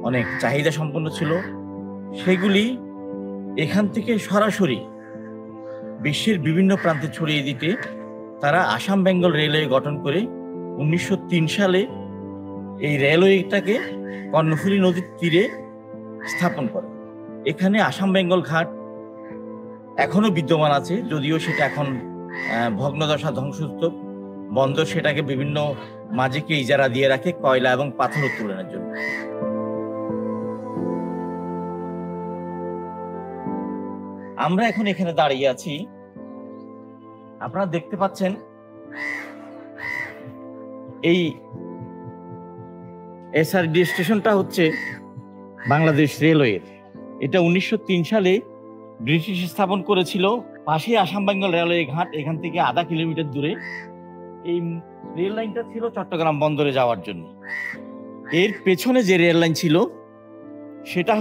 অনেক চাহিদা সম্পন্ন ছিল, সেগুলি এখান থেকে সরাসরি বিশ্বের বিভিন্ন প্রান্তে ছড়িয়ে দিতে তারা আসাম বেঙ্গল রেলওয়ে গঠন করে 1903 সালে এই রেলওয়েটাকে কর্ণফুলী নদীর তীরে স্থাপন করে। এখানে আসাম বেঙ্গল ঘাট এখনো বিদ্যমান আছে, যদিও সেটা এখন ভগ্নদশা, ধ্বংসস্তূপ। বন্দর সেটাকে বিভিন্ন মাঝিকে ইজারা দিয়ে রাখে কয়লা এবং পাথর উত্তোলনের জন্য। আমরা এখন এখানে দাঁড়িয়ে আছি, আপনারা দেখতে পাচ্ছেন এই এসআরডি স্টেশনটা হচ্ছে বাংলাদেশ রেলওয়ের। এটা 1903 সালে ব্রিটিশ স্থাপন করেছিল। পাশে আসাম বেঙ্গল রেলওয়ে ঘাট, এখান থেকে আধা কিলোমিটার দূরে। এই রেল লাইনটা ছিল চট্টগ্রাম বন্দরে যাওয়ার জন্য। এর পেছনে যে রেল লাইন ছিল সেটা